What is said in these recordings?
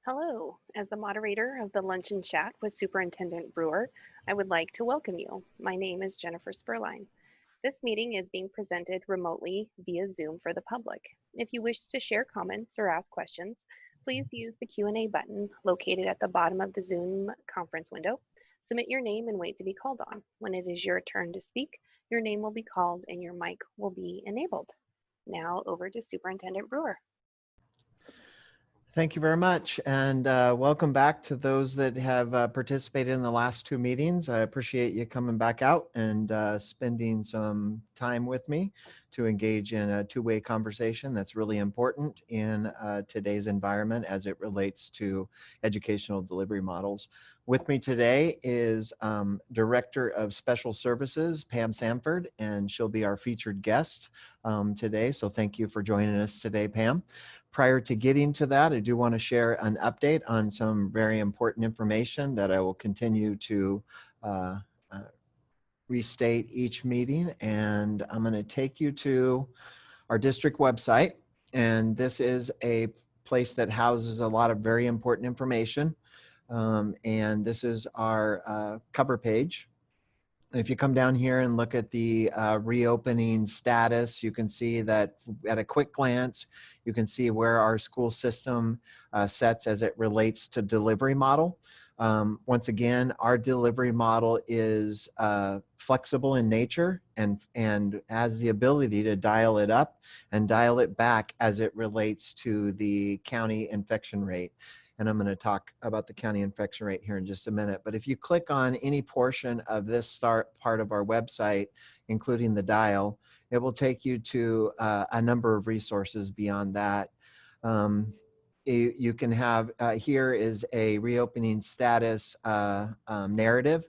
Hello, as the moderator of the Luncheon Chat with Superintendent Brewer, I would like to welcome you. My name is Jennifer Spurline. This meeting is being presented remotely via Zoom for the public. If you wish to share comments or ask questions, please use the Q&A button located at the bottom of the Zoom conference window. Submit your name and wait to be called on. When it is your turn to speak, your name will be called and your mic will be enabled. Now over to Superintendent Brewer. Thank you very much, and welcome back to those that have participated in the last two meetings. I appreciate you coming back out and spending some time with me to engage in a two-way conversation that's really important in today's environment as it relates to educational delivery models. With me today is Director of Special Services, Pam Samford, and she'll be our featured guest today. So thank you for joining us today, Pam. Prior to getting to that, I do want to share an update on some very important information that I will continue to restate each meeting. And I'm going to take you to our district website. And this is a place that houses a lot of very important information. And this is our cover page. If you come down here and look at the reopening status, you can see that at a quick glance, you can see where our school system sets as it relates to delivery model. Once again, our delivery model is flexible in nature and has the ability to dial it up and dial it back as it relates to the county infection rate. And I'm going to talk about the county infection rate here in just a minute. But if you click on any portion of this start part of our website, including the dial, it will take you to a number of resources beyond that. You can have, here is a reopening status narrative.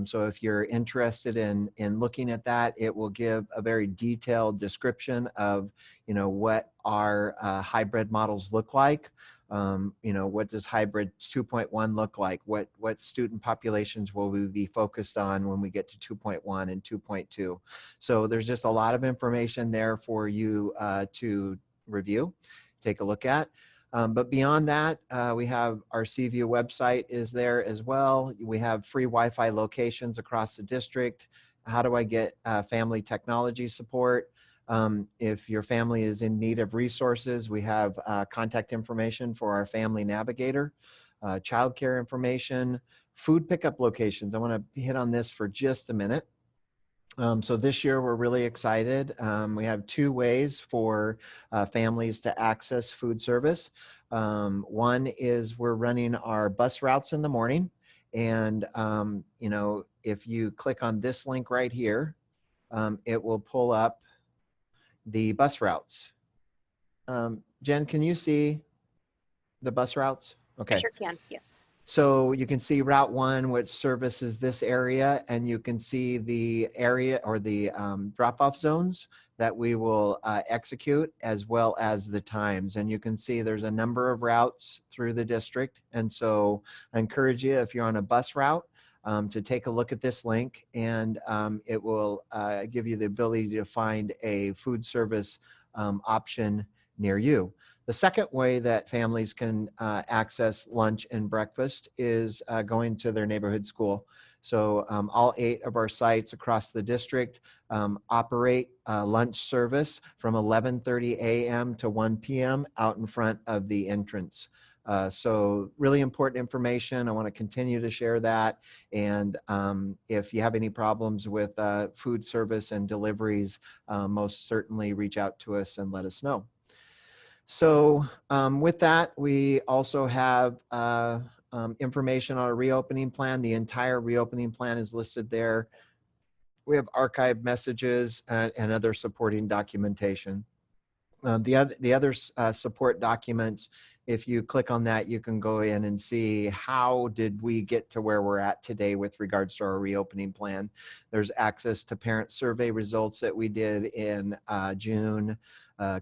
So if you're interested in looking at that, it will give a very detailed description of, what our hybrid models look like. What does hybrid 2.1 look like? What student populations will we be focused on when we get to 2.1 and 2.2? So there's just a lot of information there for you to review, take a look at. But beyond that, we have our CView website is there as well. We have free Wi-Fi locations across the district. How do I get family technology support? If your family is in need of resources, we have contact information for our family navigator, childcare information, food pickup locations. I want to hit on this for just a minute. So this year we're really excited. We have two ways for families to access food service. One is we're running our bus routes in the morning. And, if you click on this link right here, it will pull up the bus routes. Jen, can you see the bus routes? Okay. I sure can, yes. So you can see Route 1, which services this area, and you can see the area or the drop-off zones that we will execute, as well as the times. And you can see there's a number of routes through the district. And so I encourage you, if you're on a bus route, to take a look at this link, and it will give you the ability to find a food service option near you. The second way that families can access lunch and breakfast is going to their neighborhood school. So all 8 of our sites across the district operate lunch service from 11:30 a.m. to 1 p.m. out in front of the entrance. So really important information. I want to continue to share that. And if you have any problems with food service and deliveries, most certainly reach out to us and let us know. So with that, we also have information on a reopening plan. The entire reopening plan is listed there. We have archived messages and other supporting documentation. The other support documents, if you click on that, you can go in and see how did we get to where we're at today with regards to our reopening plan. There's access to parent survey results that we did in June,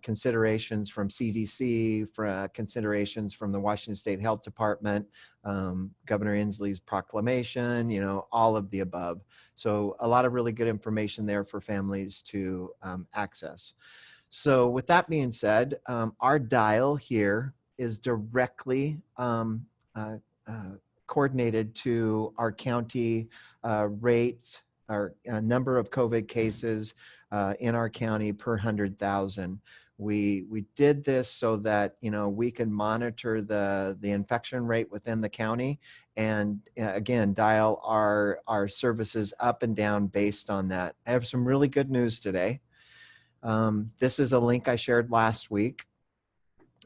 considerations from CDC, considerations from the Washington State Health Department, Governor Inslee's proclamation, all of the above. So a lot of really good information there for families to access. So with that being said, our dial here is directly uh, coordinated to our county rates, our number of COVID cases in our county per 100,000. We did this so that, you know, we can monitor the infection rate within the county, and again, dial our services up and down based on that. I have some really good news today. This is a link I shared last week,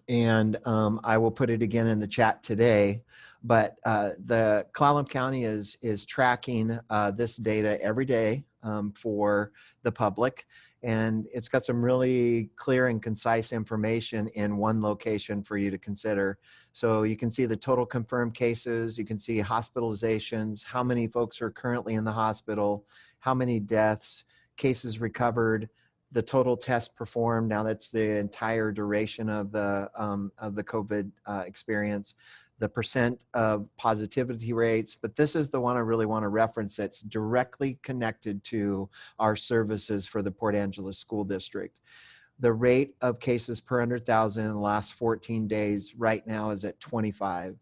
and I will put it again in the chat today. But the Clallam County is tracking this data every day for the public, and it's got some really clear and concise information in one location for you to consider. So you can see the total confirmed cases, you can see hospitalizations, how many folks are currently in the hospital, how many deaths, cases recovered, the total tests performed. Now that's the entire duration of the COVID experience, the percent of positivity rates. But this is the one I really want to reference that's directly connected to our services for the Port Angeles School District. The rate of cases per 100,000 in the last 14 days right now is at 25.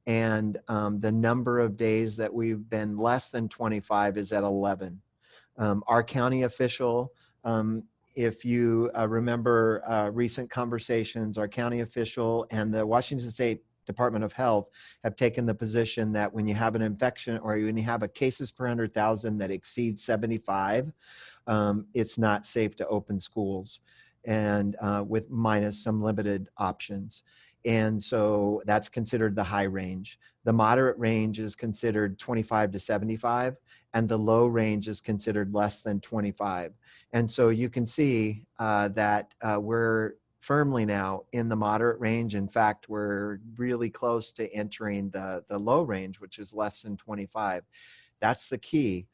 And the number of days that we've been less than 25 is at 11. Our county official, if you remember recent conversations, our county official and the Washington State Department of Health have taken the position that when you have an infection or when you have a cases per 100,000 that exceeds 75, it's not safe to open schools, and with minus some limited options. And so that's considered the high range. The moderate range is considered 25 to 75, and the low range is considered less than 25. And so you can see that we're firmly now in the moderate range. In fact, we're really close to entering the low range, which is less than 25. That's the key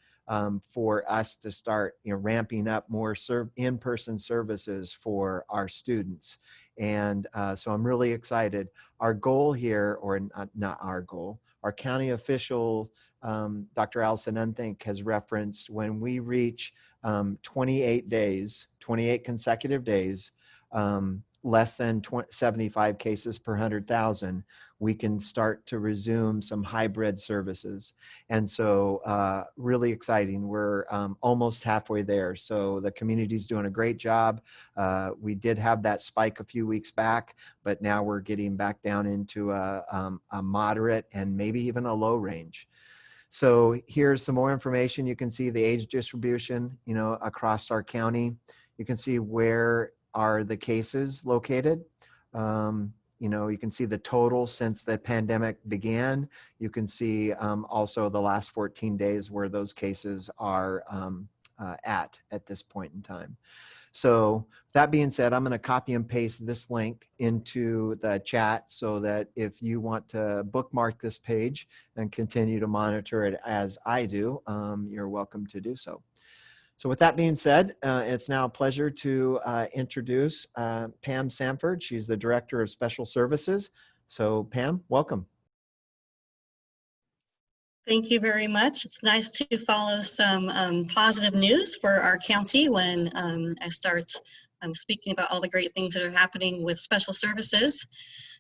for us to start, you know, ramping up more in-person services for our students. And so I'm really excited. Our goal here, or not our goal, our county official, Dr. Allison Unthink, has referenced when we reach 28 days, 28 consecutive days, less than 75 cases per 100,000, we can start to resume some hybrid services. And so really exciting. We're almost halfway there. So the community's doing a great job. We did have that spike a few weeks back, but now we're getting back down into a moderate and maybe even a low range. So here's some more information. You can see the age distribution, you know, across our county. You can see where are the cases located. You know, you can see the total since the pandemic began. You can see also the last 14 days where those cases are at this point in time. So that being said, I'm going to copy and paste this link into the chat so that if you want to bookmark this page and continue to monitor it as I do, you're welcome to do so. So with that being said, it's now a pleasure to introduce Pam Samford. She's the Director of Special Services. So Pam, welcome. Thank you very much. It's nice to follow some positive news for our county when I start speaking about all the great things that are happening with special services.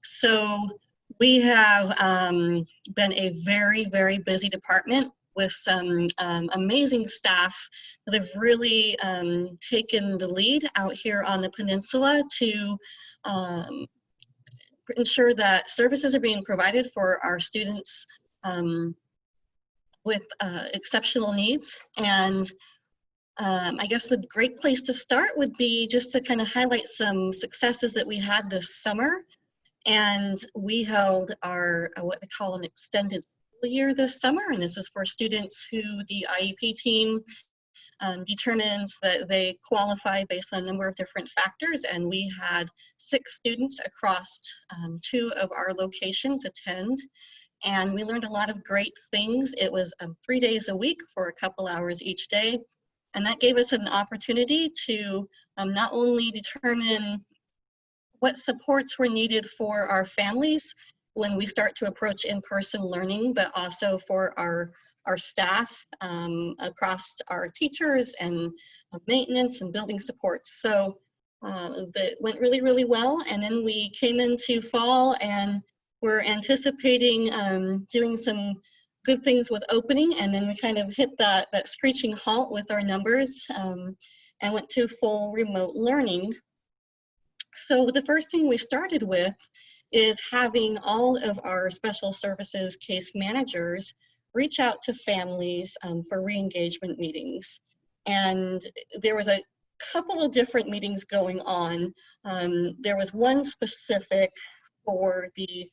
So we have been a very, very busy department with some amazing staff that have really taken the lead out here on the peninsula to ensure that services are being provided for our students with exceptional needs. And I guess the great place to start would be just to kind of highlight some successes that we had this summer. And we held our what they call an extended school year this summer, and this is for students who the IEP team determines that they qualify based on a number of different factors. And we had 6 students across 2 of our locations attend. And we learned a lot of great things. It was 3 days a week for a couple hours each day. And that gave us an opportunity to not only determine what supports were needed for our families when we start to approach in-person learning, but also for our staff across our teachers and maintenance and building supports. So that went really, really well. And then we came into fall and we're anticipating doing some good things with opening, and then we kind of hit that screeching halt with our numbers and went to full remote learning. So the first thing we started with is having all of our special services case managers reach out to families for re-engagement meetings. And there was a couple of different meetings going on. There was one specific for the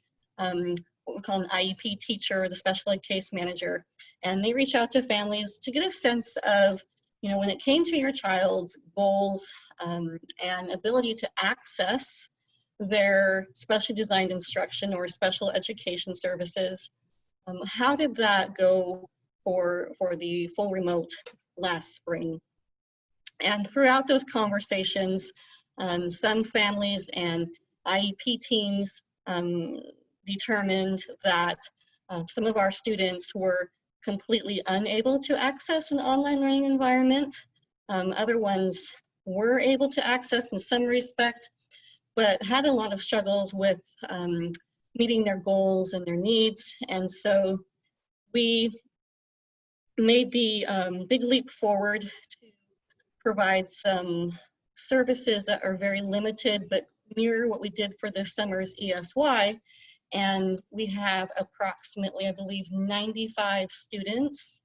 what we call an IEP teacher, the special ed case manager, and they reach out to families to get a sense of, you know, when it came to your child's goals and ability to access their specially designed instruction or special education services, how did that go for the full remote last spring? And throughout those conversations, some families and IEP teams determined that some of our students were completely unable to access an online learning environment. Other ones were able to access in some respect, but had a lot of struggles with meeting their goals and their needs. And so we made the big leap forward to provide some services that are very limited, but mirror what we did for this summer's ESY. And we have approximately, I believe, 95 students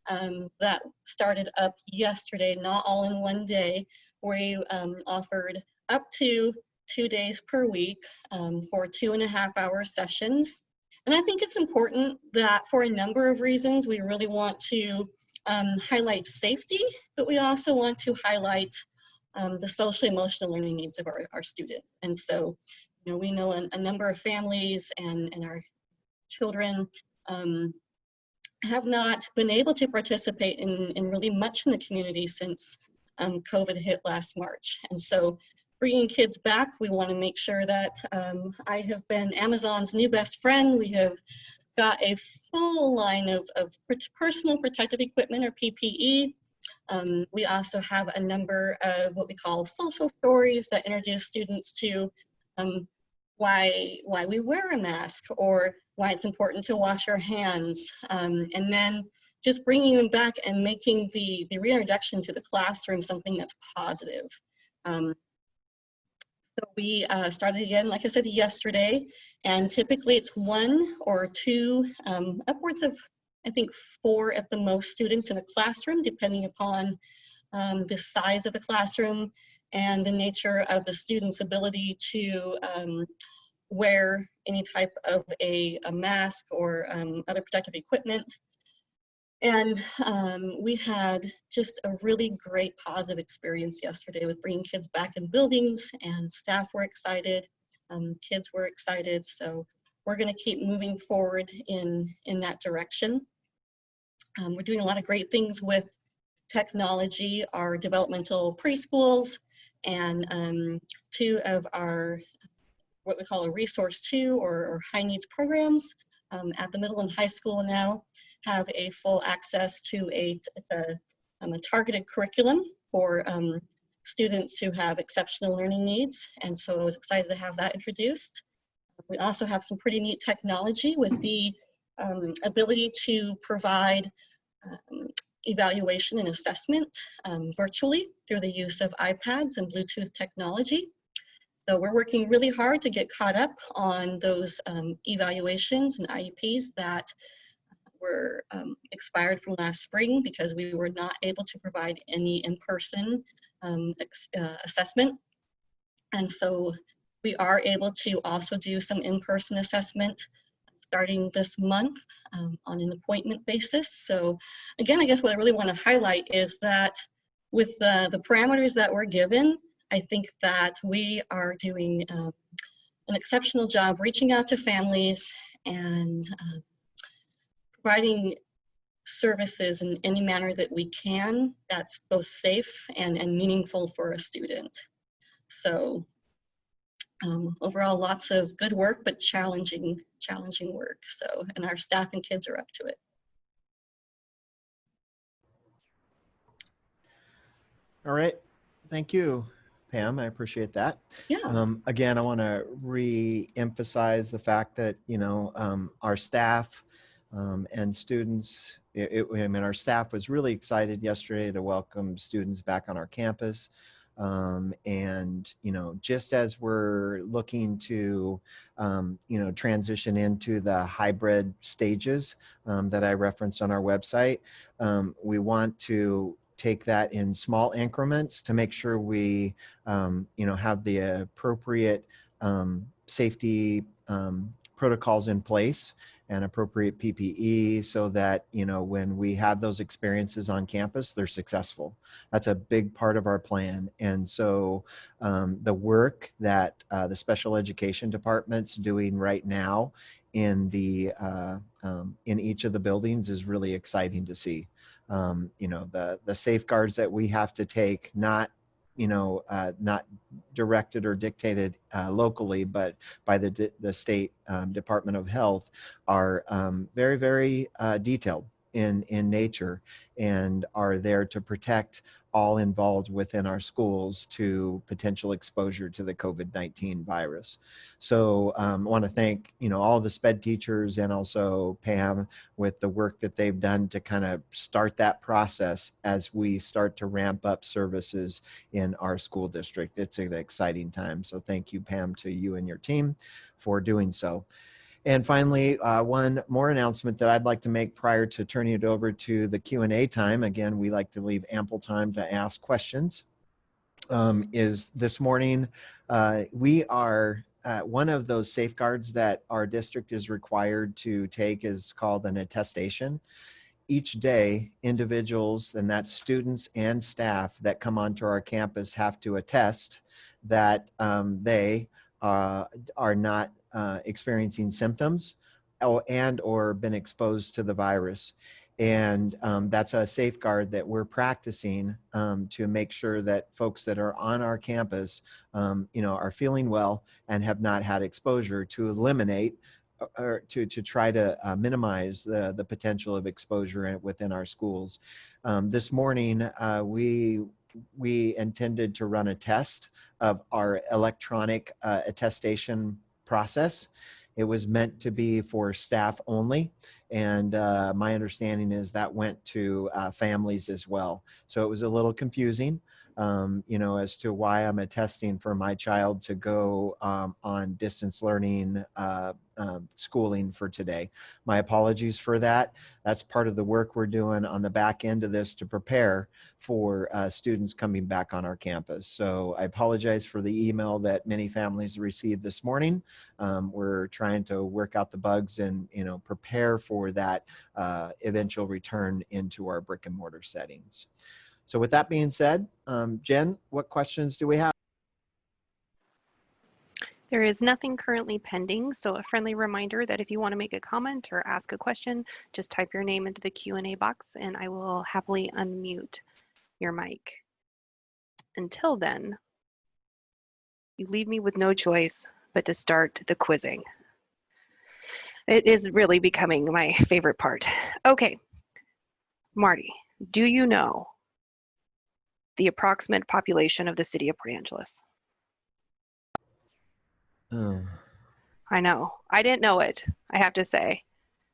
that started up yesterday, not all in one day. We offered up to 2 days per week for 2.5-hour sessions. And I think it's important that for a number of reasons, we really want to highlight safety, but we also want to highlight the social emotional learning needs of our students. And so, you know, we know a number of families and our children have not been able to participate in really much in the community since COVID hit last March. And so bringing kids back, we want to make sure that I have been Amazon's new best friend. We have got a full line of personal protective equipment, or PPE. We also have a number of what we call social stories that introduce students to why we wear a mask, or why it's important to wash our hands, and then just bringing them back and making the reintroduction to the classroom something that's positive. So we started again, like I said, yesterday, and typically it's 1 or 2, upwards of, I think, 4 at the most students in a classroom, depending upon the size of the classroom and the nature of the student's ability to wear any type of a mask or other protective equipment. And we had just a really great positive experience yesterday with bringing kids back in buildings, and staff were excited, kids were excited. So we're going to keep moving forward in that direction. We're doing a lot of great things with technology, our developmental preschools, and 2 of our what we call a resource 2 or high needs programs at the middle and high school now have a full access to a targeted curriculum for students who have exceptional learning needs. And so I was excited to have that introduced. We also have some pretty neat technology with the ability to provide evaluation and assessment virtually through the use of iPads and Bluetooth technology. So we're working really hard to get caught up on those evaluations and IEPs that were expired from last spring because we were not able to provide any in-person assessment. And so we are able to also do some in-person assessment starting this month on an appointment basis. So again, I guess what I really want to highlight is that with the parameters that we're given, I think that we are doing an exceptional job reaching out to families and providing services in any manner that we can that's both safe and meaningful for a student. So overall, lots of good work, but challenging work. So, and our staff and kids are up to it. All right, thank you. Pam. I appreciate that. Yeah. Again, I want to re-emphasize the fact that, our staff and students, I mean, our staff was really excited yesterday to welcome students back on our campus. And, just as we're looking to, transition into the hybrid stages that I referenced on our website, we want to take that in small increments to make sure we, have the appropriate safety protocols in place and appropriate PPE so that, when we have those experiences on campus, they're successful. That's a big part of our plan. And so the work that the special education department's doing right now in in each of the buildings is really exciting to see. The safeguards that we have to take, not directed or dictated locally, but by the state Department of Health, are very, very detailed in nature and are there to protect all involved within our schools to potential exposure to the COVID-19 virus. So I want to thank, all the SPED teachers and also Pam with the work that they've done to kind of start that process as we start to ramp up services in our school district. It's an exciting time. So thank you, Pam, to you and your team for doing so. And finally, one more announcement that I'd like to make prior to turning it over to the Q&A time. Again, we like to leave ample time to ask questions. Is this morning, we are, one of those safeguards that our district is required to take is called an attestation. Each day, individuals, and that's students and staff that come onto our campus, have to attest that they are not experiencing symptoms or been exposed to the virus. And that's a safeguard that we're practicing to make sure that folks that are on our campus, are feeling well and have not had exposure, to eliminate or to try to minimize the potential of exposure within our schools. This morning, we intended to run a test of our electronic attestation process. It was meant to be for staff only. And my understanding is that went to families as well. So it was a little confusing, as to why I'm attesting for my child to go on distance learning schooling for today. My apologies for that. That's part of the work we're doing on the back end of this to prepare for students coming back on our campus. So I apologize for the email that many families received this morning. We're trying to work out the bugs and prepare for that eventual return into our brick and mortar settings. So with that being said, Jen, what questions do we have? There is nothing currently pending, so a friendly reminder that if you want to make a comment or ask a question, just type your name into the Q&A box and I will happily unmute your mic. Until then, you leave me with no choice but to start the quizzing. It is really becoming my favorite part. Okay, Marty, do you know the approximate population of the city of Port Angeles? Oh. I know. I didn't know it, I have to say.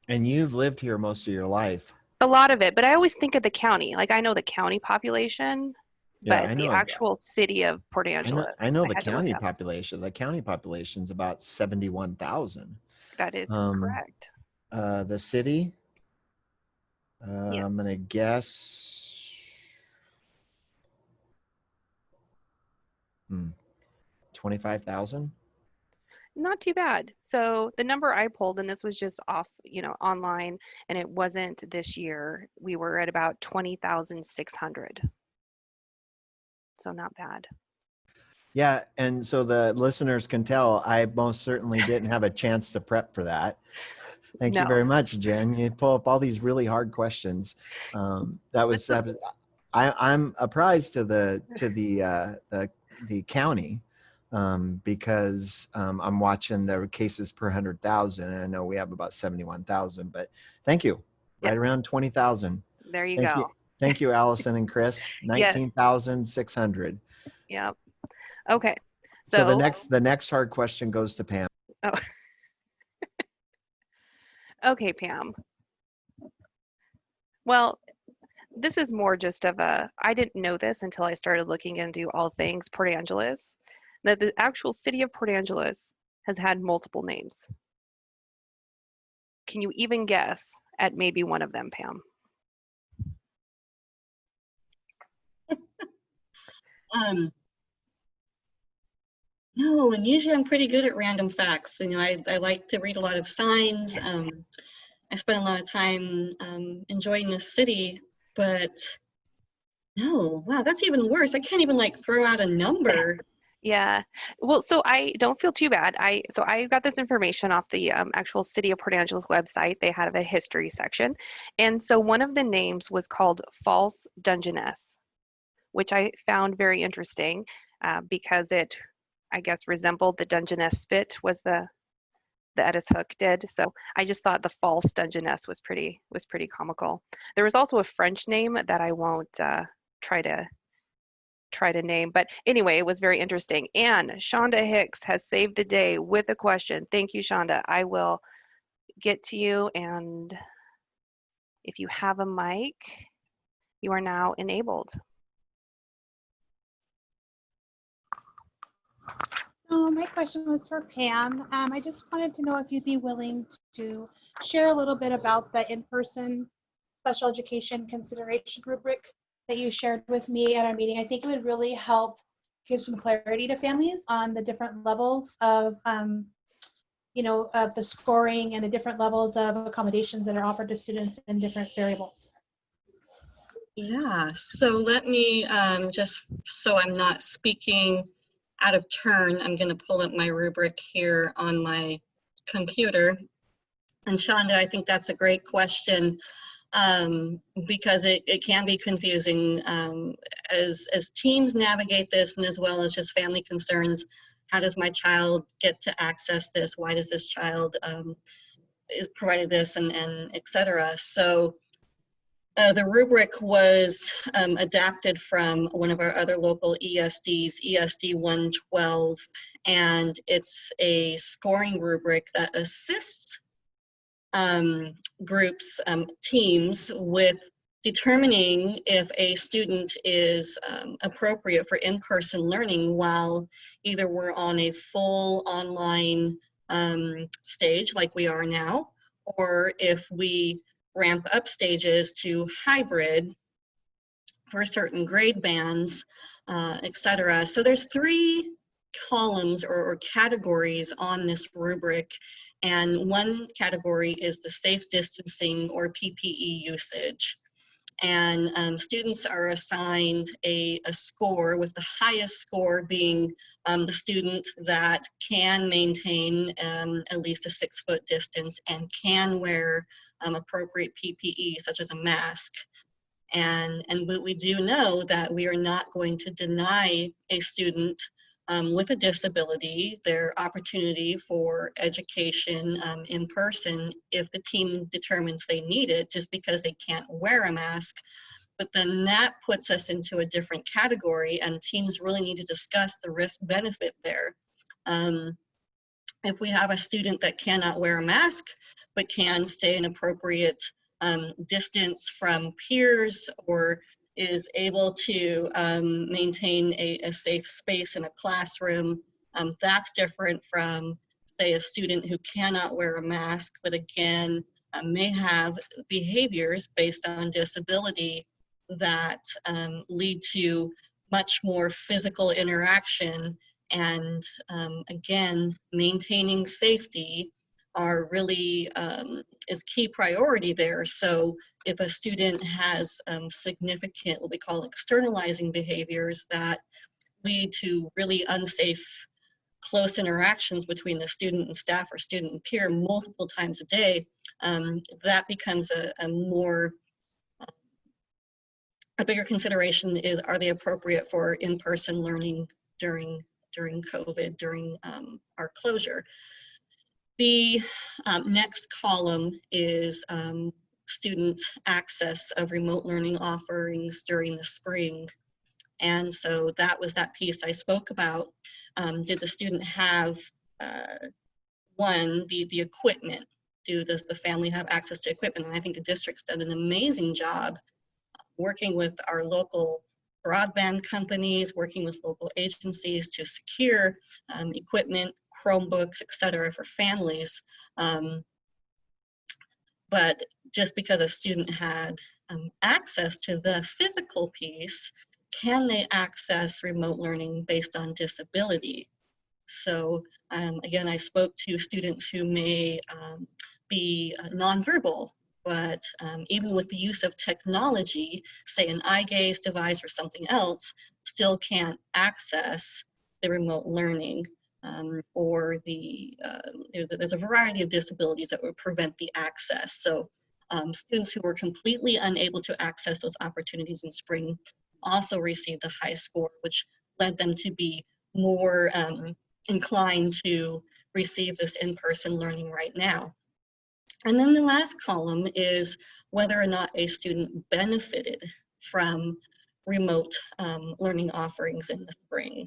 And you've lived here most of your life. A lot of it, but I always think of the county. Like I know the county population, Yeah, but I the know. actual city of Port Angeles. I know the had to look county up. population. The county population is about 71,000. That is correct. The city, Yeah. I'm gonna guess 25,000. Not too bad. So the number I pulled, and this was just off, online, and it wasn't this year. We were at about 20,600. So not bad. Yeah, and so the listeners can tell I most certainly didn't have a chance to prep for that. Thank you No. very much, Jen. You pull up all these really hard questions. I'm apprised to the county because I'm watching the cases per 100,000, and I know we have about 71,000. But thank you, Yep. right around 20,000. There you Thank go. you, thank you, Allison and Chris. 19,600. Yep. Okay. So So, the next hard question goes to Pam. oh, okay, Pam. Well, this is more just of a, I didn't know this until I started looking into all things Port Angeles, that the actual city of Port Angeles has had multiple names. Can you even guess at maybe one of them, Pam? Um, no, and usually I'm pretty good at random facts. You know, I like to read a lot of signs. I spend a lot of time enjoying this city, but no, wow, that's even worse. I can't even like throw out a number. Yeah. Well, so I don't feel too bad. I got this information off the actual City of Port Angeles website. They had a history section, and so one of the names was called False Dungeness, which I found very interesting because it, I guess, resembled the Dungeness spit was the Edis Hook did. So I just thought the False Dungeness was pretty comical. There was also a French name that I won't try to try to name. But anyway, it was very interesting. And Shonda Hicks has saved the day with a question. Thank you, Shonda. I will get to you. And if you have a mic, you are now enabled. So my question was for Pam. I just wanted to know if you'd be willing to share a little bit about the in-person special education consideration rubric that you shared with me at our meeting. I think it would really help give some clarity to families on the different levels of, of the scoring and the different levels of accommodations that are offered to students in different variables. Yeah, so let me just so I'm not speaking out of turn, I'm going to pull up my rubric here on my computer. And Shonda, I think that's a great question because it can be confusing as teams navigate this, and as well as just family concerns. How does my child get to access this? Why does this child is provided this, and et cetera. So the rubric was adapted from one of our other local ESDs, ESD 112, and it's a scoring rubric that assists groups, teams with determining if a student is appropriate for in-person learning while either we're on a full online stage like we are now, or if we ramp up stages to hybrid for certain grade bands, etc. So there's three columns or categories on this rubric, and one category is the safe distancing or PPE usage. And students are assigned a score, with the highest score being the student that can maintain at least a 6-foot distance and can wear appropriate PPE, such as a mask. And we do know that we are not going to deny a student with a disability their opportunity for education in person if the team determines they need it, just because they can't wear a mask. But then that puts us into a different category, and teams really need to discuss the risk benefit there. If we have a student that cannot wear a mask but can stay an appropriate distance from peers, or is able to maintain a safe space in a classroom, that's different from, say, a student who cannot wear a mask, but again, may have behaviors based on disability that lead to much more physical interaction. And again, maintaining safety are really is key priority there. So if a student has significant, what we call externalizing behaviors that lead to really unsafe close interactions between the student and staff or student and peer multiple times a day, that becomes a bigger consideration. Is, are they appropriate for in-person learning during COVID, during our closure? The next column is student access of remote learning offerings during the spring. And so that was that piece I spoke about. Did the student have, the equipment? Does the family have access to equipment? And I think the district's done an amazing job working with our local broadband companies, working with local agencies to secure equipment, Chromebooks, et cetera, for families. But just because a student had access to the physical piece, can they access remote learning based on disability? So again, I spoke to students who may be nonverbal, but even with the use of technology, say an eye gaze device or something else, still can't access the remote learning, or there's a variety of disabilities that would prevent the access. So students who were completely unable to access those opportunities in spring also received a high score, which led them to be more inclined to receive this in-person learning right now. And then the last column is whether or not a student benefited from remote learning offerings in the spring.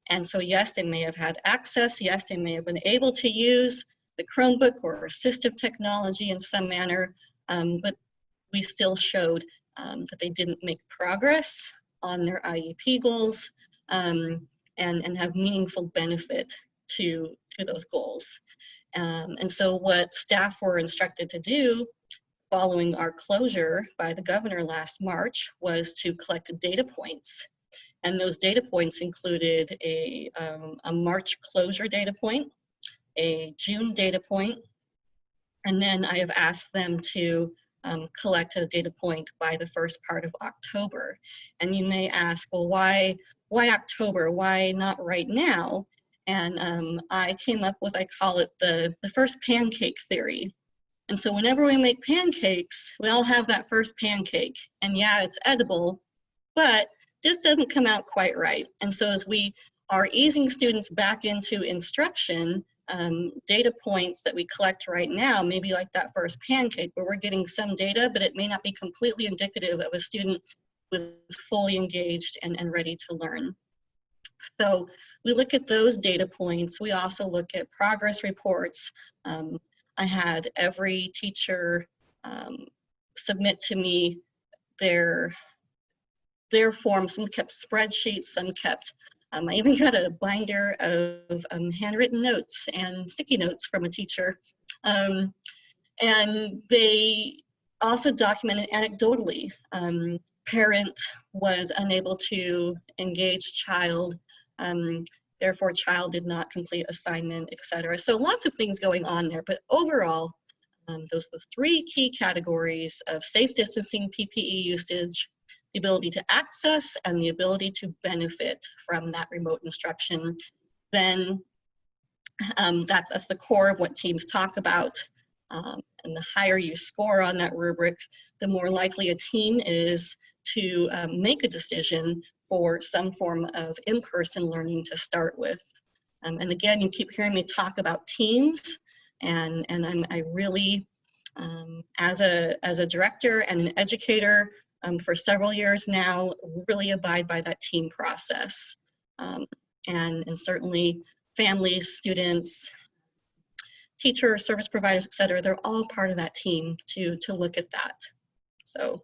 And so yes, they may have had access, yes, they may have been able to use the Chromebook or assistive technology in some manner, but we still showed that they didn't make progress on their IEP goals, and have meaningful benefit to those goals. And so what staff were instructed to do following our closure by the governor last March was to collect data points. And those data points included a March closure data point, a June data point, and then I have asked them to collect a data point by the first part of October. And you may ask, well, why October? Why not right now? And I came up with, I call it the first pancake theory. And so whenever we make pancakes, we all have that first pancake. And yeah, it's edible, but just doesn't come out quite right. And so as we are easing students back into instruction, data points that we collect right now may be like that first pancake, where we're getting some data, but it may not be completely indicative of a student who is fully engaged and ready to learn. So we look at those data points. We also look at progress reports. I had every teacher submit to me their forms. Some kept spreadsheets, some kept, I even got a binder of handwritten notes and sticky notes from a teacher. And they also documented anecdotally. Parent was unable to engage child, therefore child did not complete assignment, etc. So lots of things going on there, but overall, those are the three key categories of safe distancing, PPE usage, the ability to access, and the ability to benefit from that remote instruction. Then that's the core of what teams talk about. And the higher you score on that rubric, the more likely a team is to make a decision for some form of in-person learning to start with. And again, you keep hearing me talk about teams, and I really, as a director and an educator for several years now, really abide by that team process. And certainly families, students, teachers, service providers, et cetera, they're all part of that team to look at that. So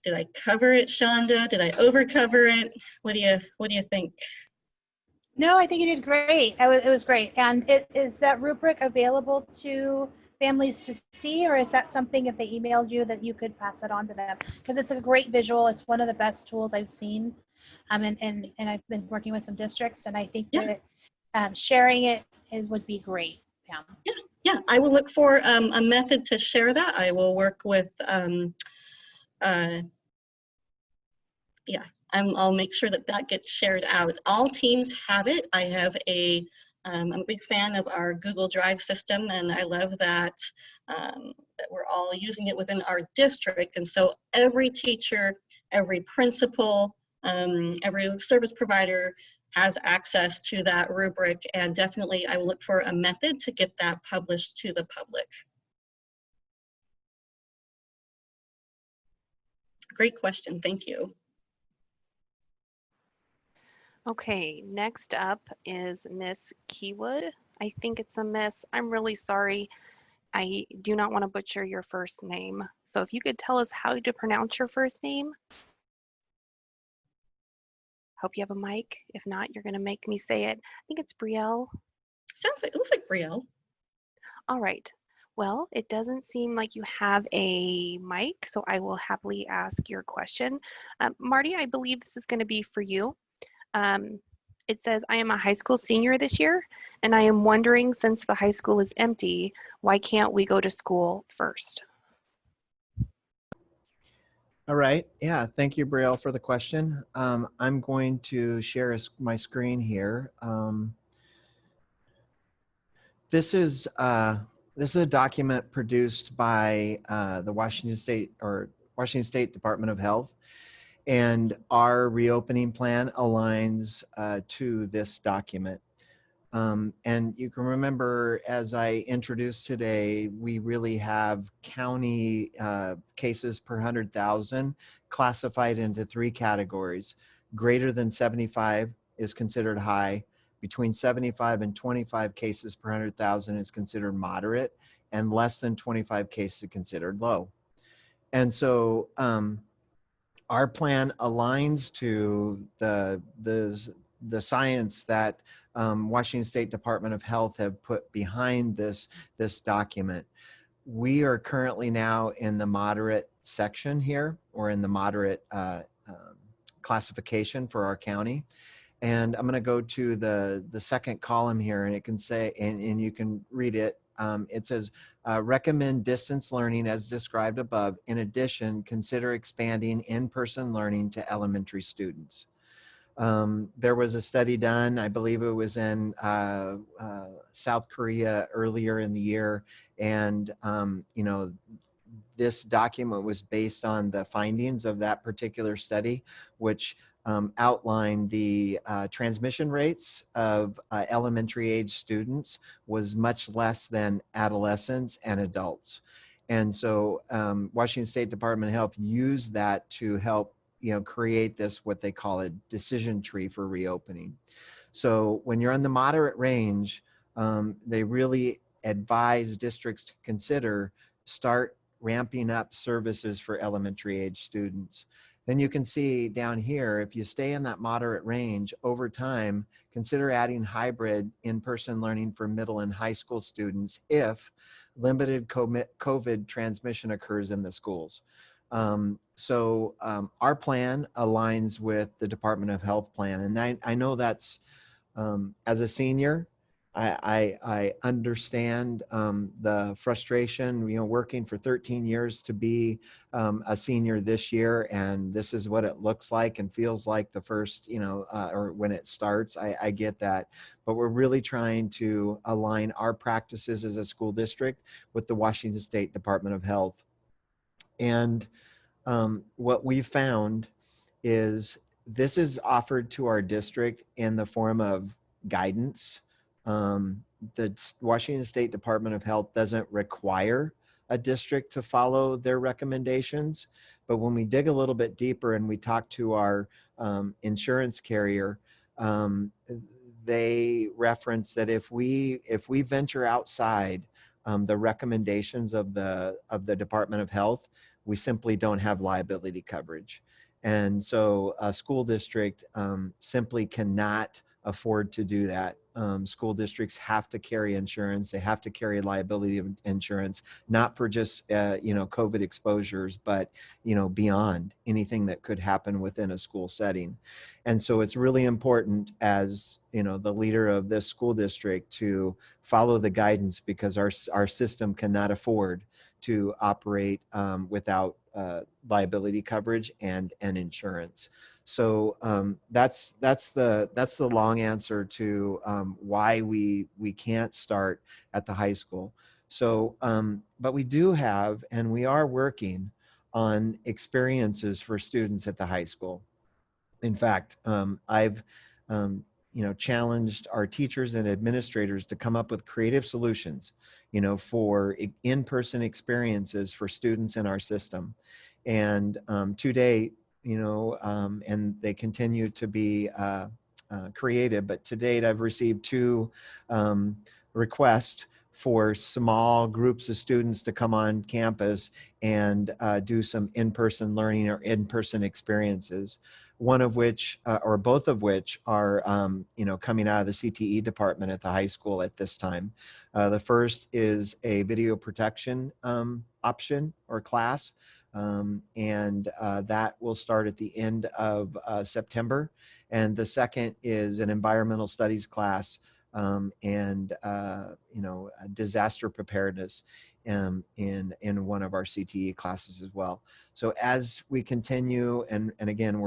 did I cover it, Shonda? Did I overcover it? What do you think? No, I think you did great. It was great. And is that rubric available to families to see, or is that something if they emailed you that you could pass it on to them? Because it's a great visual. It's one of the best tools I've seen. And I've been working with some districts, and I think that sharing it would be great, Pam. Yeah, I will look for a method to share that. I will work with, I'll make sure that that gets shared out. All teams have it. I have I'm a big fan of our Google Drive system, and I love that, that we're all using it within our district. And so every teacher, every principal, every service provider has access to that rubric, and definitely I will look for a method to get that published to the public. Great question, thank you. Okay, next up is Miss Keywood. I think it's a miss. I'm really sorry. I do not want to butcher your first name. So if you could tell us how to pronounce your first name. Hope you have a mic. If not, you're going to make me say it. I think it's Brielle. It looks like Brielle. All right. Well, it doesn't seem like you have a mic, so I will happily ask your question. Marty, I believe this is going to be for you. It says, I am a high school senior this year, and I am wondering, since the high school is empty, why can't we go to school first? All right. Yeah. Thank you, Brielle, for the question. I'm going to share my screen here. This is a document produced by the Washington State Department of Health, and our reopening plan aligns to this document. And you can remember, as I introduced today, we really have county cases per 100,000 classified into 3 categories. Greater than 75 is considered high. Between 75 and 25 cases per 100,000 is considered moderate, and less than 25 cases is considered low. And so our plan aligns to the science that Washington State Department of Health have put behind this document. We are currently now in the moderate section here, or in the moderate classification for our county. And I'm going to go to the second column here, and it can say, and you can read it. It says, recommend distance learning as described above. In addition, consider expanding in-person learning to elementary students. There was a study done, I believe it was in South Korea earlier in the year, and you know, this document was based on the findings of that particular study, which outlined the transmission rates of elementary age students was much less than adolescents and adults. And so Washington State Department of Health used that to help, you know, create this, what they call a decision tree for reopening. So when you're in the moderate range, they really advise districts to consider start ramping up services for elementary age students. Then you can see down here, if you stay in that moderate range over time, consider adding hybrid in-person learning for middle and high school students if limited COVID transmission occurs in the schools. Our plan aligns with the Department of Health plan. And I know that's, as a senior, I understand the frustration, you know, working for 13 years to be a senior this year, and this is what it looks like and feels like the first, you know, or when it starts. I get that, but we're really trying to align our practices as a school district with the Washington State Department of Health. And what we found is this is offered to our district in the form of guidance. The Washington State Department of Health doesn't require a district to follow their recommendations, but when we dig a little bit deeper and we talk to our insurance carrier, they reference that if we venture outside the recommendations of the Department of Health, we simply don't have liability coverage. And so a school district simply cannot afford to do that. School districts have to carry insurance. They have to carry liability insurance, not for just, you know, COVID exposures, but, you know, beyond anything that could happen within a school setting. And so it's really important, as, you know, the leader of this school district, to follow the guidance, because our system cannot afford to operate without liability coverage and insurance. So that's the long answer to why we can't start at the high school. So, but we do have, and we are working on experiences for students at the high school. In fact, I've you know, challenged our teachers and administrators to come up with creative solutions, you know, for in-person experiences for students in our system. And to date, you know, and they continue to be created, but to date I've received 2 requests for small groups of students to come on campus and do some in-person learning or in-person experiences. One of which, or both of which, are coming out of the CTE department at the high school at this time. The first is a video protection option or class, and that will start at the end of September. And the second is an environmental studies class and disaster preparedness in one of our CTE classes as well. So as we continue, and again,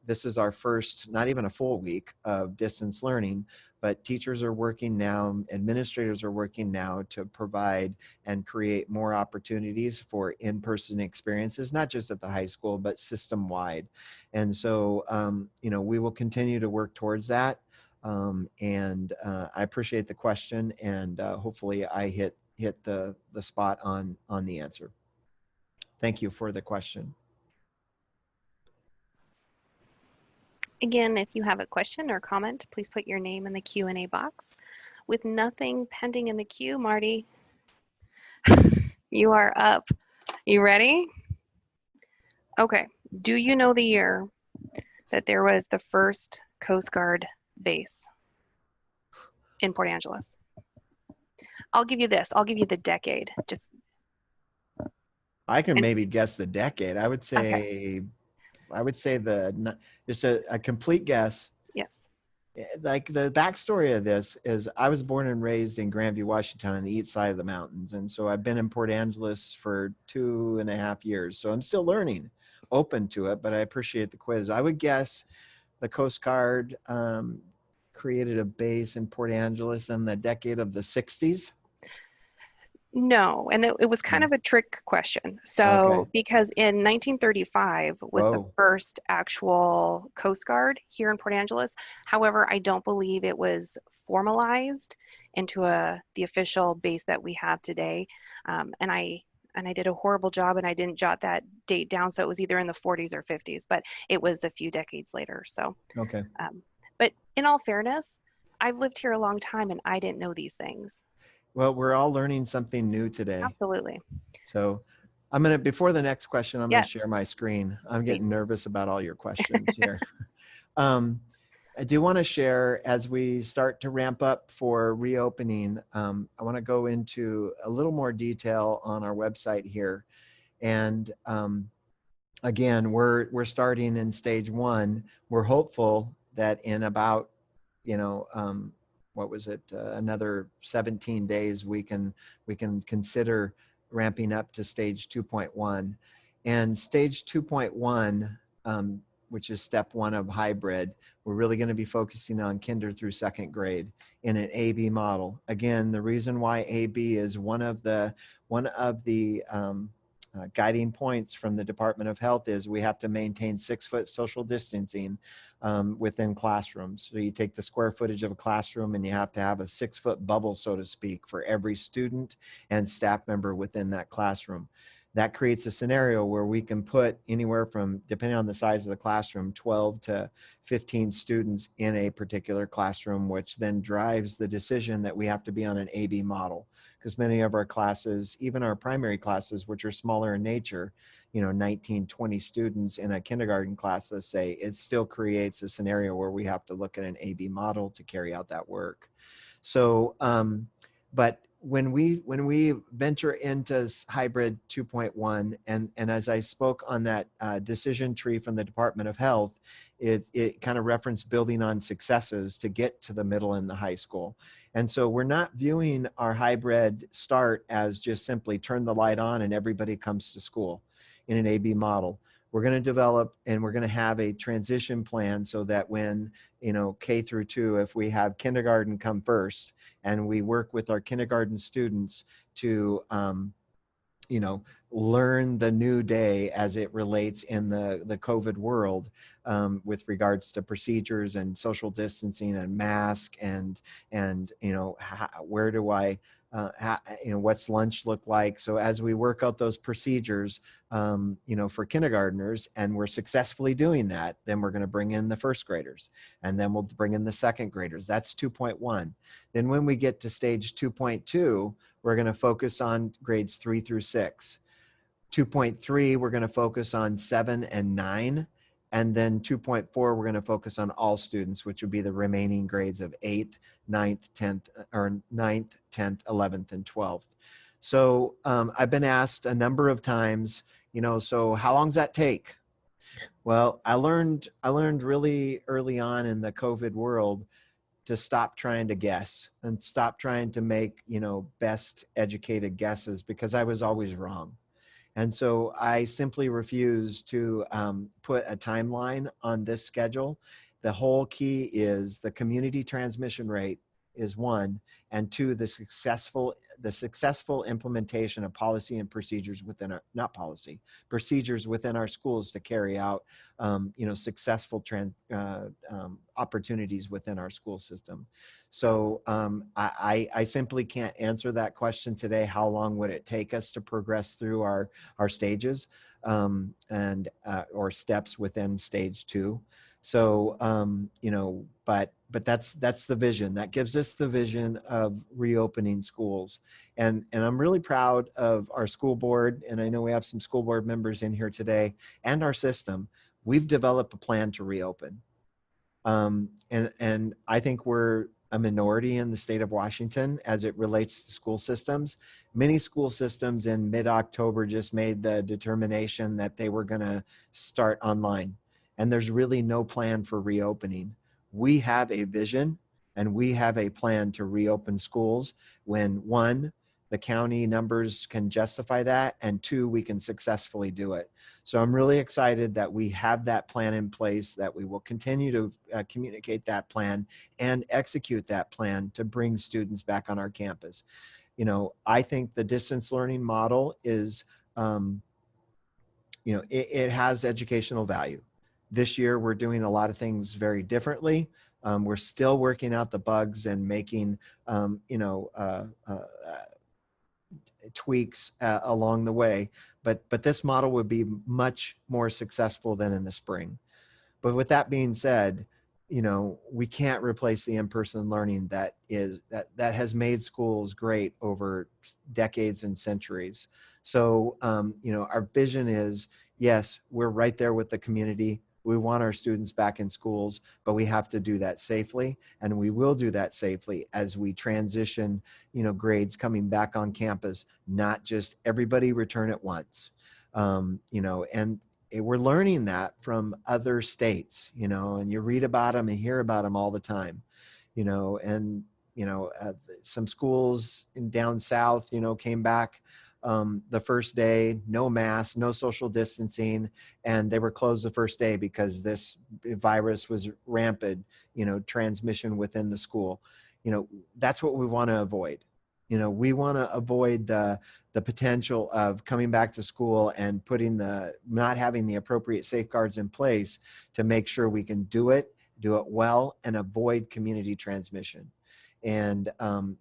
this is our first, not even a full week of distance learning, but teachers are working now, administrators are working now to provide and create more opportunities for in-person experiences, not just at the high school, but system-wide. And so, we will continue to work towards that. I appreciate the question, and hopefully I hit the spot on the answer. Thank you for the question. Again, if you have a question or comment, please put your name in the Q&A box. With nothing pending in the queue, Marty, you are up. You ready? Okay. Do you know the year that there was the first Coast Guard base in Port Angeles? I'll give you this. I'll give you the decade. I can maybe guess the decade. I would say, okay. Just a complete guess. Yes. Like the backstory of this is I was born and raised in Grandview, Washington on the east side of the mountains. And so I've been in Port Angeles for 2.5 years. So I'm still learning, open to it, but I appreciate the quiz. I would guess the Coast Guard created a base in Port Angeles in the decade of the 60s. No, and it was kind of a trick question. So, because in 1935 was the first actual Coast Guard here in Port Angeles. However, I don't believe it was formalized into the official base that we have today. And I did a horrible job, and I didn't jot that date down, so it was either in the 40s or 50s, but it was a few decades later. So, but in all fairness, I've lived here a long time, and I didn't know these things. Well, we're all learning something new today. Absolutely. So before the next question, I'm going to share my screen. I'm getting nervous about all your questions here. I do want to share, as we start to ramp up for reopening, I want to go into a little more detail on our website here. And again, we're starting in stage 1. We're hopeful that in about, another 17 days, we can consider ramping up to stage 2.1. And stage 2.1, which is step 1 of hybrid, we're really going to be focusing on kinder through 2nd grade in an AB model. Again, the reason why AB is one of the guiding points from the Department of Health is we have to maintain 6-foot social distancing within classrooms. So you take the square footage of a classroom and you have to have a 6-foot bubble, so to speak, for every student and staff member within that classroom. That creates a scenario where we can put anywhere from, depending on the size of the classroom, 12 to 15 students in a particular classroom, which then drives the decision that we have to be on an AB model. Because many of our classes, even our primary classes, which are smaller in nature, 19, 20 students in a kindergarten class, let's say, it still creates a scenario where we have to look at an AB model to carry out that work. So, but when we venture into hybrid 2.1, and as I spoke on that decision tree from the Department of Health, it kind of referenced building on successes to get to the middle and the high school. And so we're not viewing our hybrid start as just simply turn the light on and everybody comes to school in an AB model. We're going to develop and we're going to have a transition plan so that when, K through 2, if we have kindergarten come first and we work with our kindergarten students to, learn the new day as it relates in the COVID world with regards to procedures and social distancing and mask and where do I what's lunch look like. So as we work out those procedures, for kindergartners, and we're successfully doing that, then we're going to bring in the first graders, and then we'll bring in the second graders. That's 2.1. Then when we get to stage 2.2, we're going to focus on grades 3 through 6. 2.3, we're going to focus on 7 and 9. And then 2.4, we're going to focus on all students, which would be the remaining grades of 8th, 9th, 10th, or 9th, 10th, 11th, and 12th. So I've been asked a number of times, so how long does that take? Well, I learned really early on in the COVID world to stop trying to guess and stop trying to make, best educated guesses, because I was always wrong. And so I simply refuse to put a timeline on this schedule. The whole key is the community transmission rate is 1, and 2, the successful implementation of policy and procedures within our, not policy, procedures within our schools to carry out, successful opportunities within our school system. So I simply can't answer that question today. How long would it take us to progress through our stages or steps within stage 2? So, but that's the vision. That gives us the vision of reopening schools. And I'm really proud of our school board. And I know we have some school board members in here today, and our system. We've developed a plan to reopen. And I think we're a minority in the state of Washington as it relates to school systems. Many school systems in mid-October just made the determination that they were going to start online. And there's really no plan for reopening. We have a vision, and we have a plan to reopen schools when, 1, the county numbers can justify that, and 2, we can successfully do it. So I'm really excited that we have that plan in place, that we will continue to communicate that plan and execute that plan to bring students back on our campus. I think the distance learning model is, it has educational value. This year, we're doing a lot of things very differently. We're still working out the bugs and making, tweaks along the way. But this model would be much more successful than in the spring. But with that being said, we can't replace the in-person learning that has made schools great over decades and centuries. So, our vision is, yes, we're right there with the community. We want our students back in schools, but we have to do that safely, and we will do that safely as we transition, grades coming back on campus, not just everybody return at once. And we're learning that from other states, and you read about them and hear about them all the time, some schools down south, came back the first day, no mask, no social distancing, and they were closed the first day because this virus was rampant, transmission within the school. That's what we want to avoid. We want to avoid the potential of coming back to school and not having the appropriate safeguards in place to make sure we can do it well, and avoid community transmission. And